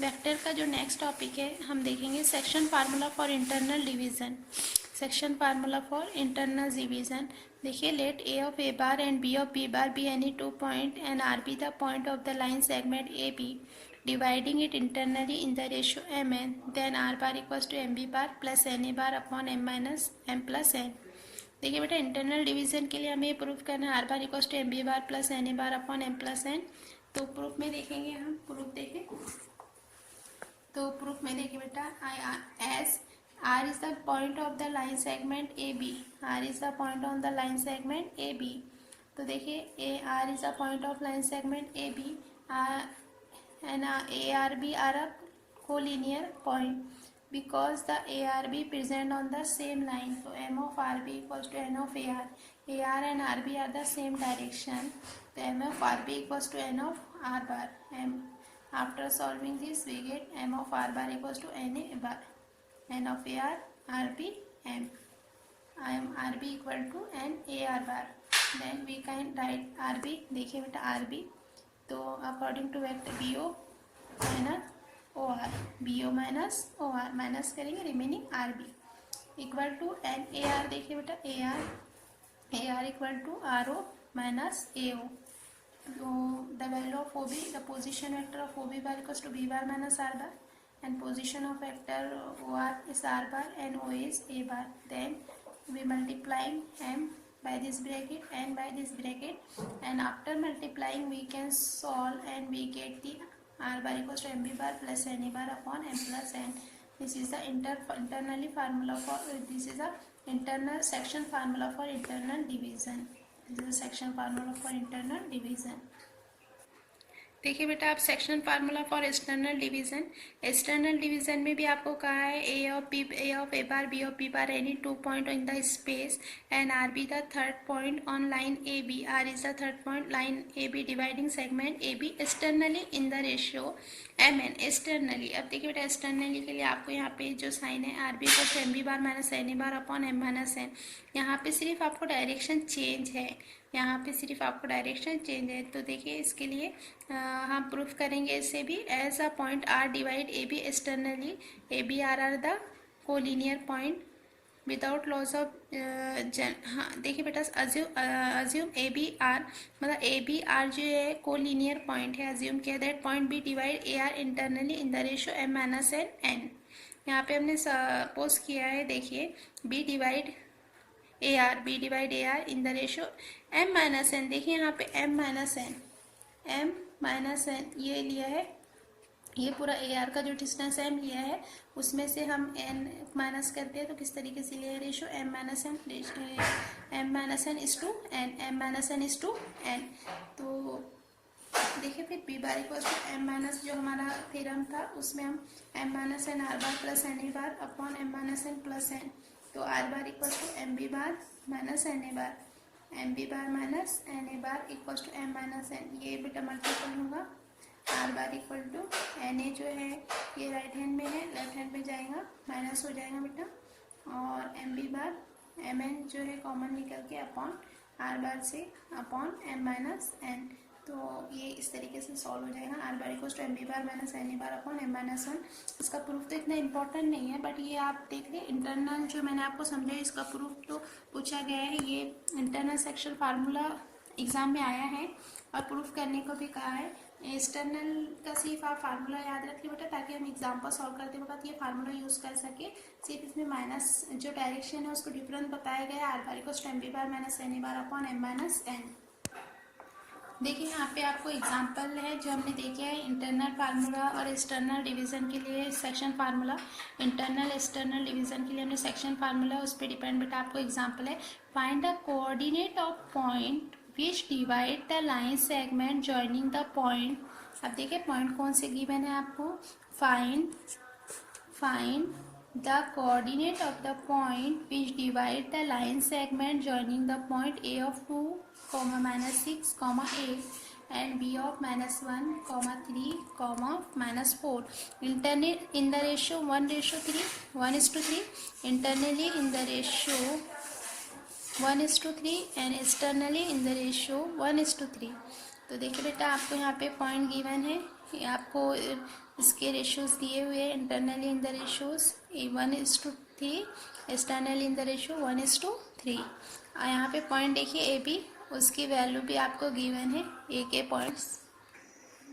Vector का जो next topic है हम देखेंगे section formula for internal division. Section formula for internal division देखिए, let A of A bar and B of B bar be any two point and R be the point of the line segment A B, dividing it internally in the ratio M N, then R bar equals to M B bar plus N A bar upon M minus M plus N. देखिए बेटा, internal division के लिए हमें ये proof करना है R bar equals to M B bar plus N A bar upon M plus N. तो proof में देखेंगे हम, प्रूफ देखें तो प्रूफ में देखिए बेटा, S R is the point of the line segment A B, R is the point on the line segment A B. तो देखिए A R is the point of line segment A B and A R B R a collinear point because the ARB present on the same line. So M of RB equals to N of AR. AR and RB are the same direction. So M of RB equals to N of R bar. After solving this, we get M of R bar equals to N A bar. N of AR, RB, M. I am RB equal to N AR bar. Then we can write RB. देखिए बेटा RB. तो according to vector BO minus O R, B O minus O R minus करेंगे remaining R B equal to N A R. देखिए बेटा A R equal to R O minus A O. The value of O B, the position vector of O B bar equals to B bar minus R bar and position of vector O R is R bar and O is A bar. Then we multiplying M by this bracket and by this bracket, and after multiplying we can solve and we get the r bar equals to m b bar plus n a bar upon m plus n. This is the internally formula for this is a internal section formula for internal division. This is a section formula for internal division. देखिए बेटा, आप section formula for external division में भी आपको कहा है A of A bar B of B bar any two point in the space and R be the third point on line A B, R is the third point line A B dividing segment A B externally in the ratio M N. Externally, अब देखिए बेटा externally के लिए आपको यहाँ पे जो sign है आर बी को M B bar minus N A bar upon M minus N, यहाँ पे सिर्फ आपको डायरेक्शन चेंज है, यहाँ पे सिर्फ आपको डायरेक्शन चेंज है। तो देखिए इसके लिए हम प्रूफ करेंगे इसे भी, as a point R divide A B externally, A B R the collinear point without loss of हाँ देखिए बेटा, अज्यूम ए बी आर, मतलब ए बी आर जो है कोलिनियर पॉइंट है, अज्यूम किया that point B divide A R internally in the ratio M minus N N. यहाँ पे हमने सपोज किया है, देखिए B divide A R in the ratio M minus N. देखिए यहाँ पे एम माइनस एन ये लिया है, ये पूरा ए आर का जो डिस्टेंस एम लिया है उसमें से हम एन माइनस करते हैं। तो किस तरीके से लिया है ratio M minus N is to N, M minus N is to N. तो देखिए फिर B bar equal to M minus, जो हमारा थ्योरम था उसमें हम M minus N R bar plus N A bar upon M minus N plus N. तो R bar equal to M B bar minus N A bar, M B bar minus N A bar equal to M minus N. ये बेटा multiple होगा, R bar equal to N A जो है ये right hand में है, left hand में जाएगा माइनस हो जाएगा बेटा, और M B bar M N जो है कॉमन निकल के अपॉन आर बार से अपॉन एम माइनस एन। तो ये इस तरीके से सॉल्व हो जाएगा, R bar equals to M B bar minus N A bar upon M minus one. इसका प्रूफ तो इतना इंपॉर्टेंट नहीं है, बट ये आप देख लें इंटरनल जो मैंने आपको समझाया इसका प्रूफ तो पूछा गया है, ये इंटरनल सेक्शन फार्मूला एग्जाम में आया है और प्रूफ करने को भी कहा है। एक्सटर्नल का सिर्फ आप फार्मूला याद रखिए बेटा, ताकि हम एग्जाम पर सॉल्व करते वक्त ये फार्मूला यूज़ कर सके। सिर्फ इसमें माइनस जो डायरेक्शन है उसको डिफरेंस बताया गया है, R bar equals to M B bar minus N A bar upon M minus N. देखिए यहाँ पे आपको एग्जाम्पल है जो हमने देखे हैं इंटरनल फार्मूला और एक्सटर्नल डिवीजन के लिए section formula. Internal external division के लिए हमने सेक्शन फार्मूला उस पर डिपेंड, बेटा आपको एग्जाम्पल है, find the coordinate of point which divide the line segment joining the point. अब देखिए पॉइंट कौन से गिवन है आपको, find the coordinate of the point which divide the line segment joining the point A of 2, minus 6, 8 and B of minus 1, 3, minus 4 internally in the ratio 1:3, 1:3 internally in the ratio 1:3 and externally in the ratio 1:3। तो देखिए बेटा आपको यहाँ पे point given है, आपको इसके ratios दिए हुए हैं internally in the ratios 1:3, externally in the ratio 1:3। यहाँ पे पॉइंट देखिए ए बी, उसकी वैल्यू भी आपको गिवन है ए के पॉइंट्स।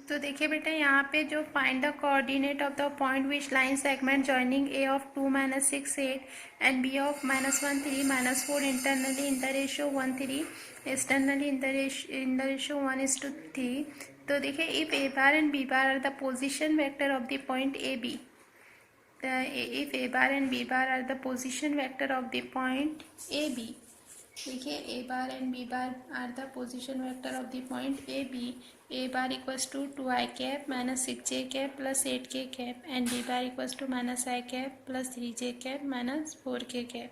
तो देखिए बेटा यहाँ पे जो find the coordinate of the point which line segment joining A of 2 - 6 8 and B of -1 3 -4 internally in the ratio 1 3, externally in the ratio 1:3। तो देखिए if A bar and B bar are the position vector of the point A B, if a bar and b bar are the position vector of the point a b, देखिए a bar and b bar are the position vector of the point a b, a bar equals to 2i cap minus 6j cap plus 8k cap and b bar equals to minus I cap plus 3j cap minus 4k cap.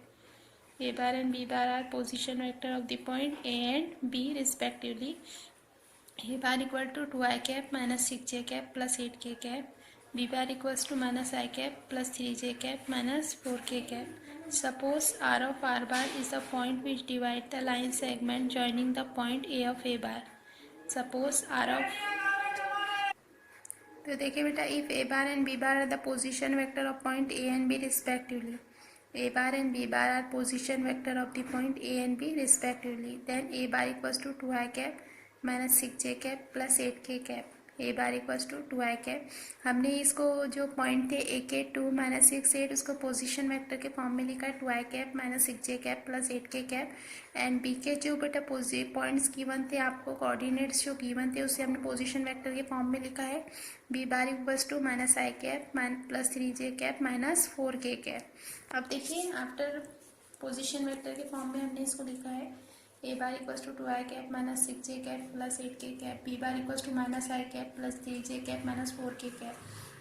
A bar and b bar are position vector of the point a and b respectively. A bar equal to 2i cap minus 6j cap plus 8k cap, b bar equals to minus I cap plus 3j cap minus 4k cap. Suppose R of R bar is the point which divides the line segment joining the point A of A bar. Suppose R of, तो देखिए बेटा if A bar and B bar are the position vector of point A and B respectively, A bar and B bar are position vector of the point A and B respectively, then A bar equals to 2i cap minus 6j cap plus 8k cap, A bar equals to 2i cap। हमने इसको जो point थे ए के 2 - 6 8 उसको position vector के form में लिखा है 2i cap minus 6j cap plus 8k cap, and B के जो बेटा पॉइंट्स गिवन थे आपको, कोऑर्डिनेट्स जो गिवन थे उसे हमने पोजीशन वेक्टर के फॉर्म में लिखा है B bar equals to minus I cap plus 3j cap minus 4k cap। अब देखिए आफ्टर पोजीशन वेक्टर के फॉर्म में हमने इसको लिखा है a bar equals to 2i cap minus 6j cap plus 8k cap, b bar equals to minus I cap plus 3j cap minus 4k cap।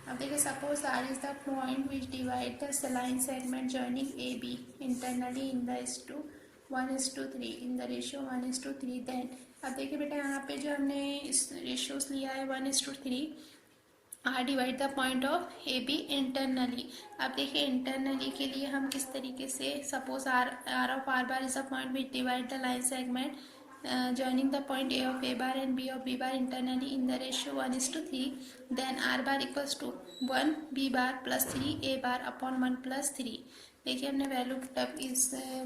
अब देखिए suppose R is the point which divide the line segment joining AB internally in the 1:3 in the ratio 1:3, then अब देखिए बेटा यहाँ पे जो हमने इस रेशियोज लिया है 1:3, R divide the point of A B internally. अब देखिए इंटरनली के लिए हम किस तरीके से, suppose R of R bar is a point which divide the line segment joining the point A of A bar and B of B bar internally in the ratio 1:3, then R bar equals to 1 B bar plus 3 A bar upon 1 plus 3। देखिए हमने value तब इस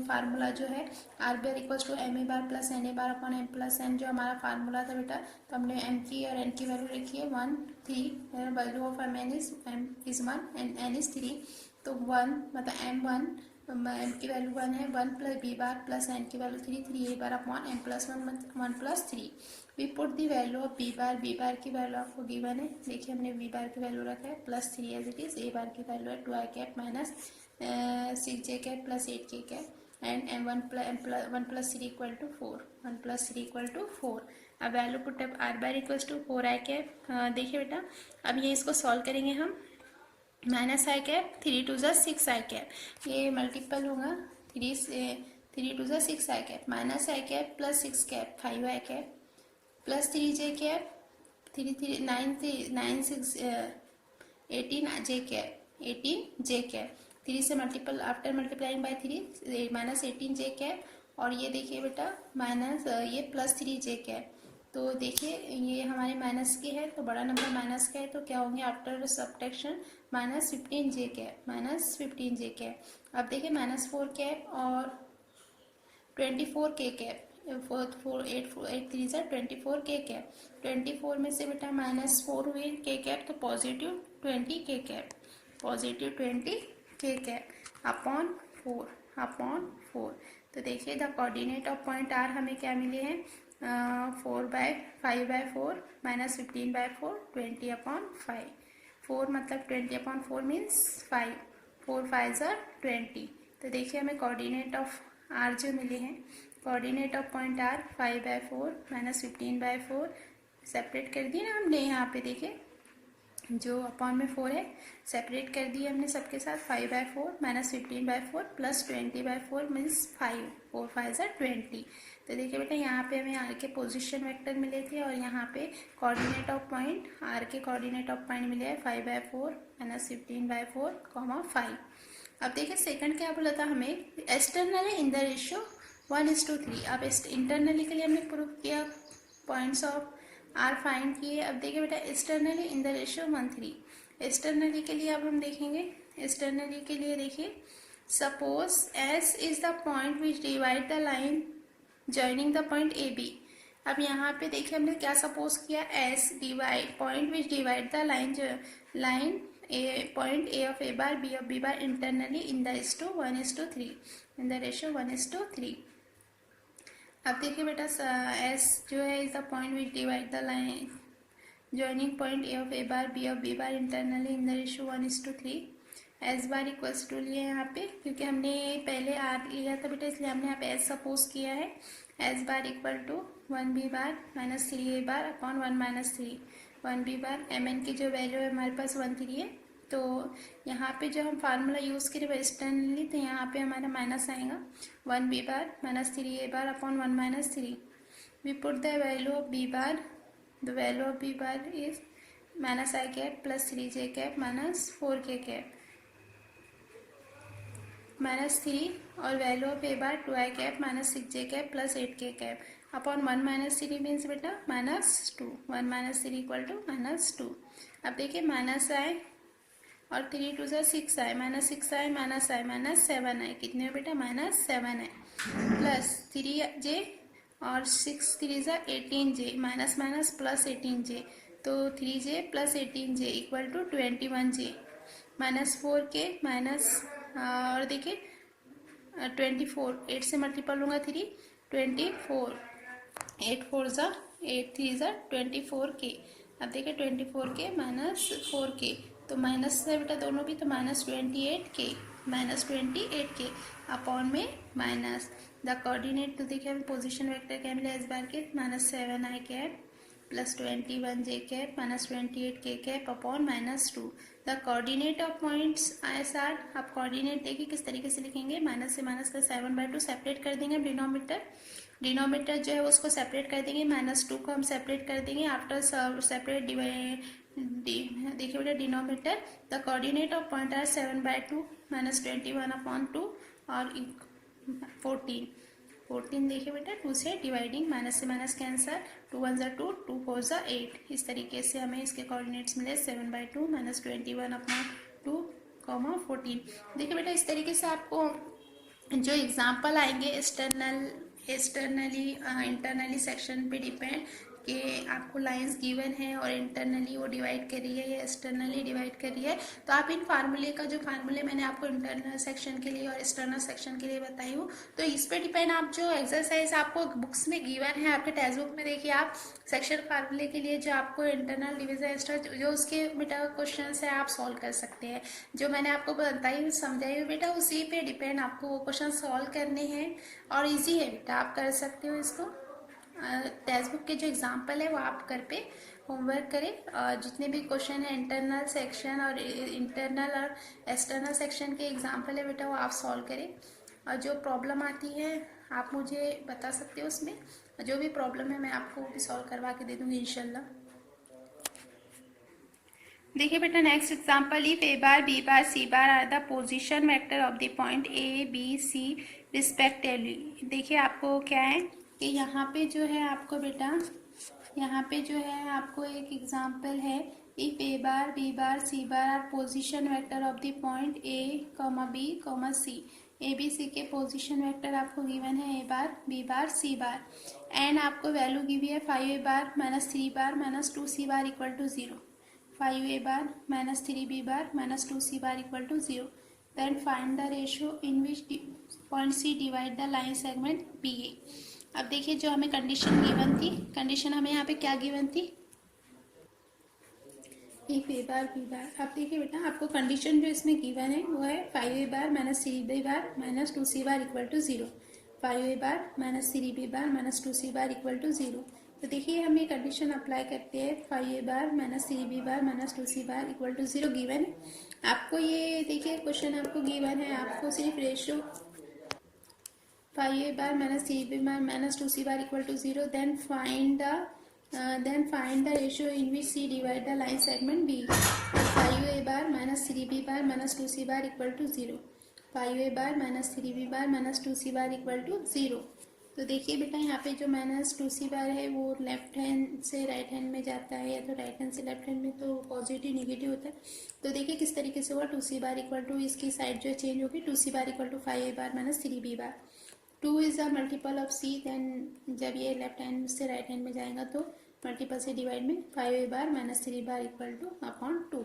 formula जो है R bar equals to M A bar plus N A bar upon M plus N, जो हमारा formula था बेटा, तो हमने एम की और एन की वैल्यू रखी है 1 3, value of M is 1 and N is 3, तो 1 मतलब एम 1, एम की वैल्यू 1 है, 1 plus B bar plus N की value 3 3 A bar upon M plus 1 plus 3। We put the value of B bar की value आपको given है, देखिए हमने बी बार की वैल्यू रखा है plus 3 as it is, A bar की वैल्यू है 2i cap minus 6j cap plus 8k cap and M 1 plus 3 equal to 4, 1 plus 3 equal to 4। अब value put up R bar equals to 4i cap. देखिए बेटा अब ये इसको solve करेंगे हम, माइनस आई कैप 3 2 ज़ा 6i कैप, ये मल्टीपल होगा 3 2 ज़ा 6i cap minus I cap plus 6 cap 5i cap plus 3j cap 9 6 18j cap 18j cap, 3 से multiple after multiplying by 3 minus 18j cap, और ये देखिए बेटा माइनस ये प्लस 3j कैप। तो देखिए ये हमारे माइनस के है तो बड़ा नंबर माइनस का है तो क्या होंगे after subtraction minus 15j cap. अब देखिए माइनस 4 कैप और 24k कैप, 8 3 ज़ा 24k कैप, 24 में से बेटा माइनस 4 हुए k कैप तो positive 20k cap, positive 20k cap upon 4। तो देखिए the coordinate of point R हमें क्या मिले हैं, 5/4 माइनस 15/4 20/5, 4 मतलब 20/4 मीन्स 5, 4 5 ज़ा 20। तो देखिए हमें कोऑर्डिनेट ऑफ आर जो मिले हैं, coordinate of point R 5/4 minus 15/4 separate कर दिए ना हमने, यहाँ पे देखिए जो अपॉन में 4 है सेपरेट कर दिए हमने सबके साथ, 5/4 माइनस 15/4 प्लस 20/4 मीन्स 5, 4 5 ज़ा 20। तो देखिए बेटा यहाँ पे हमें आर के पोजीशन वेक्टर मिले थे और यहाँ पे कोऑर्डिनेट ऑफ पॉइंट आर के कोऑर्डिनेट ऑफ पॉइंट मिले हैं 5/4 माइनस 15/4 5। अब देखिए सेकंड क्या बोला था हमें, एक्सटर्नली इन द रेशियो 1:3। अब इंटरनली के लिए हमने प्रूव किया, पॉइंट्स ऑफ आर फाइंड किए। अब देखिए बेटा externally in the ratio 1:3, externally के लिए अब हम देखेंगे, एक्सटर्नली के लिए देखिए, suppose S is the point which divide the line joining the point A B. अब यहाँ पे देखिए हमने क्या सपोज किया, S divide point which divide the line A point A of A bar B of B bar internally in the 1:3 in the ratio 1:3। अब देखिए बेटा एस जो है is the point which divide the line joining point A of A bar B of B bar internally in the ratio 1:3। S bar equals to लिए यहाँ पे, क्योंकि हमने पहले आर लिया था बेटा, इसलिए हमने यहाँ पे एस सपोज किया है। S bar equal to 1 B bar minus 3 A bar upon 1 minus 3 1 B bar. M N की जो वैल्यू है हमारे पास 1 3 है, तो यहाँ पे जो हम फार्मूला यूज़ करें एक्सटर्नली, तो यहाँ पे हमारा माइनस आएगा 1 B bar minus 3 A bar upon 1 minus 3। We put the value of B bar, the value of B bar is minus I cap plus 3 J cap minus 4 K cap minus 3 और value of A bar 2 I cap minus 6 J cap plus 8 K cap upon 1 minus 3 means बेटा -2। 1 minus 3 equal to -2। अब देखिए minus आए और 3 2 से 6 आए, -6 आए -7 आए, कितने में बेटा -7 आए, प्लस 3 जे और 6 3 से 18 जे माइनस माइनस प्लस 18 जे, तो 3 जे प्लस 18 जे इक्वल टू 21 जे -4 के माइनस और देखिए 24, 8 से मल्टीपल होगा 3 24, 8 4 ज़ा 8 3 ज़ा 24 के। अब देखिए 24 के -4 के, तो माइनस है बेटा दोनों भी, तो -28 के अपॉन में माइनस द कोऑर्डिनेट, तो देखिए हम पोजीशन वेक्टर क्या मिला इस बार के -7 आई कैप प्लस 21 जे कैप माइनस 28 के cap upon -2। The coordinate of points S R. आप कोऑर्डिनेट देखिए किस तरीके से लिखेंगे, माइनस से माइनस का 7/2 सेपरेट कर देंगे, डिनोमीटर जो है उसको सेपरेट कर देंगे, -2 को हम सेपरेट कर देंगे आफ्टर सेपरेट डिवाइड। देखिए बेटा denominator, the coordinate of point R 7/2 -21/2 और 14 देखिए बेटा 2 से डिवाइडिंग, माइनस से माइनस कैंसर, 2 1 = 2 2 4 = 8। इस तरीके से हमें इसके कोऑर्डिनेट्स मिले 7/2 -21/2, 14। देखिए बेटा इस तरीके से आपको जो एग्जाम्पल आएंगे एक्सटर्नली इंटरनली सेक्शन पे डिपेंड कि आपको लाइंस गिवन है और इंटरनली वो डिवाइड कर रही है या एक्सटर्नली डिवाइड कर रही है, तो आप इन फार्मूले का जो फार्मूले मैंने आपको इंटरनल सेक्शन के लिए और एक्सटर्नल सेक्शन के लिए बताई हूँ, तो इस पे डिपेंड आप जो एक्सरसाइज आपको बुक्स में गिवन है आपके टेक्स्ट बुक में, देखिए आप सेक्शन फार्मूले के लिए जो आपको इंटरनल डिवीजन एक्सटर्नल जो उसके बेटा क्वेश्चन है आप सॉल्व कर सकते हैं। जो मैंने आपको बताई हुई समझाई हुई बेटा उसी पे डिपेंड आपको वो क्वेश्चन सॉल्व करने हैं और ईजी है बेटा, आप कर सकते हो इसको। टेक्स्ट बुक के जो एग्जाम्पल है वो आप घर पे होमवर्क करें, जितने भी क्वेश्चन है इंटरनल सेक्शन और इंटरनल और एक्सटर्नल सेक्शन के एग्जाम्पल है बेटा वो आप सॉल्व करें, और जो प्रॉब्लम आती है आप मुझे बता सकते हो, उसमें जो भी प्रॉब्लम है मैं आपको भी सॉल्व करवा के दे दूँगी इंशाल्लाह। देखिए बेटा next example, if A bar B bar C bar are the position vector of the point A B C respectively. देखिए आपको क्या है कि यहाँ पे जो है आपको बेटा यहाँ पे जो है आपको एक एग्जाम्पल है, if A bar B bar C bar R position vector of the point A B C. A B C के पोजिशन वेक्टर आपको गिवन है A bar B bar C bar, and आपको वैल्यू गिवी है 5 A bar -3 bar -2 C bar equal to 0। 5 A bar -3 B bar -2 C bar equal to 0। Then find the ratio in which point C divide the line segment B A. अब देखिए जो हमें condition given थी, condition हमें यहाँ पे क्या given थी, इफ ए बार बी बार। अब देखिए बेटा आपको कंडीशन जो इसमें गिवन है वो है 5 A bar -3 B bar -2 C bar equal to 0। 5 A bar -3 B bar -2 C bar equal to 0। तो देखिए हम ये कंडीशन अप्लाई करते हैं, 5 A bar -3 B bar -2 C bar equal to 0 given है आपको। ये देखिए क्वेश्चन आपको गिवन है, आपको सिर्फ ratio 5 A bar -3 B bar -2 C bar equal to 0, then find the ratio in which C divide the line segment B. 5 A bar -3 B bar -2 C bar equal to 0। 5 A bar -3 B bar -2 C bar equal to 0। तो देखिए बेटा यहाँ पे जो minus 2c बार है वो left hand से right hand में जाता है, या तो राइट हैंड से लेफ्ट हैंड में, तो पॉजिटिव निगेटिव होता है। तो देखिए किस तरीके से हुआ, 2c बार इक्वल टू, इसकी साइड जो चेंज होगी, 2c bar equal to 5a bar minus 3b bar. 2 is a multiple of c, then जब ये लेफ्ट हैंड से राइट हैंड में जाएगा तो मल्टीपल से डिवाइड में 5a bar minus 3 bar equal to upon 2।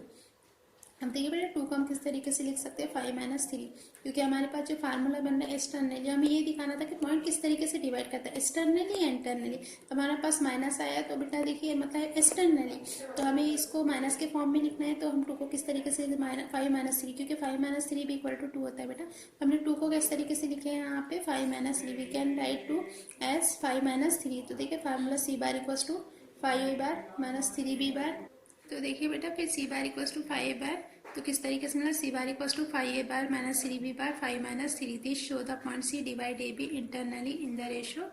अब देखिए बेटा 2 को हम किस तरीके से लिख सकते हैं, 5 - 3, क्योंकि हमारे पास जो फार्मूला बन रहा है एक्सटर्नली, हमें ये दिखाना था कि पॉइंट किस तरीके से डिवाइड करता है, एक्सटर्नली या इंटरनली। तो हमारे पास माइनस आया तो बेटा देखिए मतलब एक्सटर्नली, तो हमें इसको माइनस के फॉर्म में लिखना है। तो हम 2 को किस तरीके से, 5 - 3, क्योंकि 5 - 3 भी इक्वल टू 2 होता है बेटा। हमने 2 को किस तरीके से लिखे हैं यहाँ पे, 5 - 3, वी कैन राइट 2 एज 5 - 3। तो देखिए formula c bar equal to 5a bar minus 3b bar. तो देखिए बेटा फिर c bar equal to 5a bar, तो किस तरीके से मिला, c bar equal to 5a bar minus 3b bar 5 - 3। This show the point c divide ab internally in the ratio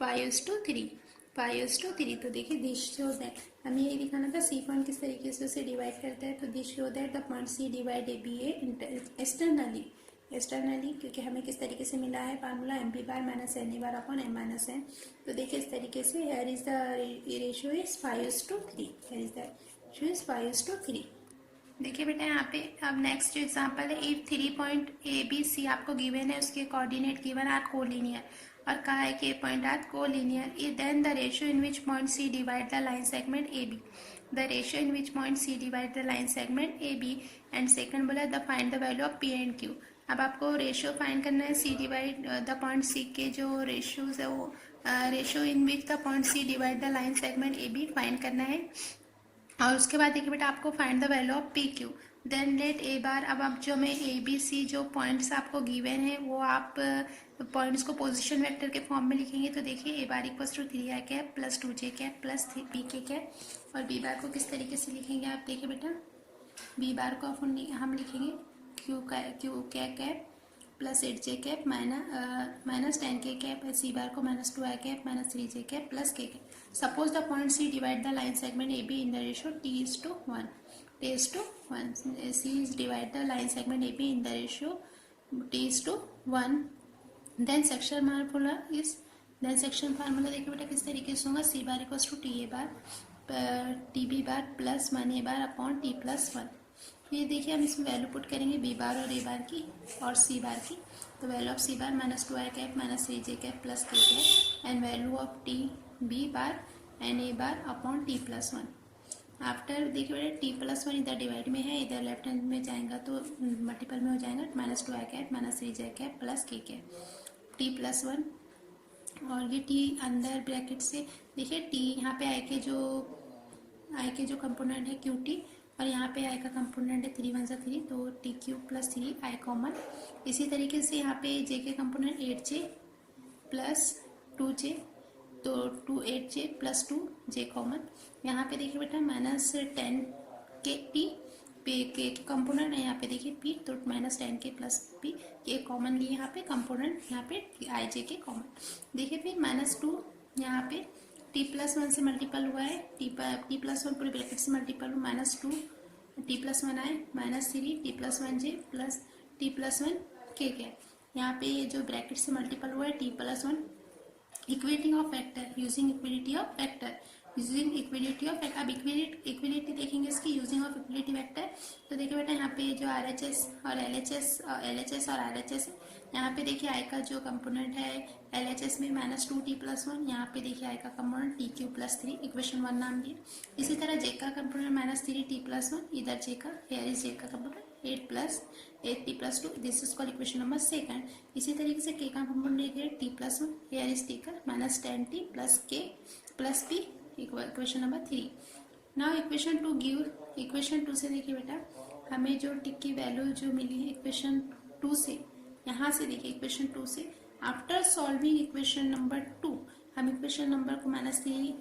5:3, 5:3। तो देखिए दिस शो दैट, हमें ये दिखाना था c पॉइंट किस तरीके से उसे डिवाइड करता है। तो this show that the point c divide ab externally, externally, क्योंकि हमें किस तरीके से मिला है formula mp bar minus na bar upon m minus n। तो देखिए इस तरीके से here is the ratio is 5:3, here is the ratio is 5:3। देखिए बेटा यहाँ पे अब नेक्स्ट जो एग्जांपल है, if 3 point A B C आपको गिवन है, उसके कोऑर्डिनेट गिवन आर कोलिनियर, और कहा है कि point are collinear, then the ratio in which point C divide the line segment A B, the ratio in which point C divide the line segment A B. And second बोला the find the value of P and Q. अब आपको ratio find करना है, C divide the point C के जो ratios है वो ratio in which the point C divide the line segment A B find करना है। और उसके बाद देखिए बेटा आपको find the value of P Q, then let A bar. अब आप जो में ए बी सी जो पॉइंट्स आपको गिवन है वो आप पॉइंट्स को पोजीशन वेक्टर के फॉर्म में लिखेंगे। तो देखिए A bar equal to 3i cap plus 2j cap plus B K cap, और बी बार को किस तरीके से लिखेंगे आप देखिए बेटा, बी बार को हम लिखेंगे Q cap plus 8j cap minus 10k cap, C bar को minus 2i cap minus 3j cap plus k cap. Suppose the point C divide the line segment A B in the ratio t:1, t:1, C is divide the line segment A B in the ratio t:1। Then section formula is, then section formula देखिए बेटा किस तरीके से होगा, C bar equal to T A bar T B bar plus 1a bar upon t plus 1। ये देखिए हम इसमें वैल्यू पुट करेंगे बी बार और ए बार की और सी बार की। तो value of C bar minus 2i cap minus 3j cap plus k cap, and value of T B bar and A bar upon t plus 1। After देखिए बेटा t plus 1 इधर divide में है, इधर left hand में जाएगा तो multiple में हो जाएगा, minus 2i cap minus 3j cap plus k cap t plus 1। और ये t अंदर ब्रैकेट से देखिए t यहाँ पे आई के जो कंपोनेंट है क्यू टी, और यहाँ पे आई का कंपोनेंट है 3 × 1 = 3, तो टी क्यू प्लस 3 आई कॉमन। इसी तरीके से यहाँ पे जे के कंपोनेंट 8j प्लस 2j, तो 8j प्लस 2j कॉमन। यहाँ पे देखिए बेटा माइनस 10 के टी पे के कंपोनेंट है, यहाँ पे देखिए पी, तो माइनस 10k प्लस पी के कॉमन लिए यहाँ पे कंपोनेंट, यहाँ पे आई जे के कॉमन। देखिए फिर माइनस 2 यहाँ पे t प्लस 1 से मल्टीपल हुआ है, t प्लस 1 पूरे ब्रैकेट से मल्टीपल हुआ, माइनस 2 t प्लस 1 आए minus 3 t plus 1j plus t plus 1 k के। यहाँ पे जो ब्रैकेट से मल्टीपल हुआ है t plus 1, equality of vector, using equality of vector, using equality of vector. अब इक्विलिटी देखेंगे इसकी यूजिंग ऑफ इक्विलिटी वेक्टर। तो देखिए बेटा यहाँ पे जो RHS और LHS और RHS है, यहाँ पे देखिए आई का जो कंपोनेंट है LHS में माइनस 2t प्लस 1, यहाँ पे देखिए आई का component T Q plus 3, equation 1 नाम दिए। इसी तरह जे का कंपोनेंट माइनस 3t प्लस 1, इधर जे का, हेयर इज जे का component 8t plus 2, this is called equation number 2। इसी तरीके से के का कंपोनेंट देखिए t plus 1, here is T का minus 10t plus k plus p, equation number 3। Now equation 2 give, equation 2 से देखिए बेटा हमें जो टिक की वैल्यू जो मिली है इक्वेशन 2 से, यहाँ से देखिए इक्वेशन 2 से आफ्टर सॉल्विंग इक्वेशन नंबर 2, हम इक्वेशन नंबर को माइनस 3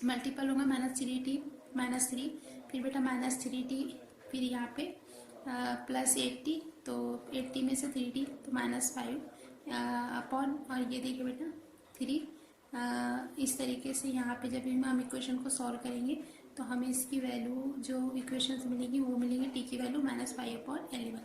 मल्टीपल होगा माइनस 3, फिर बेटा माइनस 3t, फिर यहाँ पे प्लस 8t, तो 8t में से 3t तो माइनस 5 अपॉन, और ये देखिए बेटा 3। इस तरीके से यहाँ पे जब हम इक्वेशन को सॉल्व करेंगे तो हमें इसकी वैल्यू जो इक्वेशन से मिलेगी वो मिलेगी टी की value -5/11।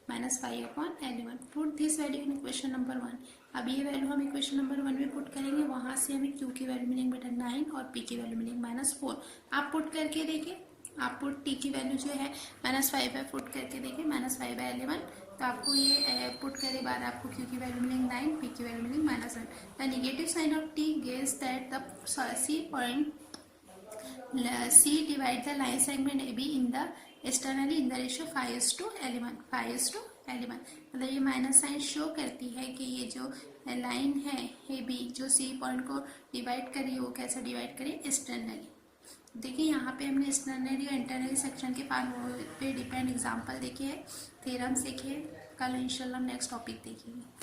-5/L1। Put this value in equation number 1। अब ये वैल्यू हम इक्वेशन नंबर 1 में पुट करेंगे, वहाँ से हमें Q की वैल्यू मिलेंगे बेटा 9 और P की वैल्यू मिलेंगे -4। आप पुट करके देखिए, आप पुट T की वैल्यू जो है -5 है, पुट करके देखिए -5/11, तो आपको ये पुट करे बाद आपको Q की वैल्यू मिलेंगे 9, P की वैल्यू मिलेंगे -1। The negative sign of T gives that the C point C divide the line segment AB in the externally in the ratio 5:11, 5:11। मतलब ये माइनस साइन शो करती है कि ये जो लाइन है AB जो C पॉइंट को डिवाइड करी वो कैसे डिवाइड करी, एक्सटर्नली। देखिए यहाँ पे हमने एक्सटर्नली और इंटरनली सेक्शन के पे डिपेंड एग्जांपल देखे हैं, थ्योरम्स देखे। कल इंशाल्लाह नेक्स्ट टॉपिक देखेंगे।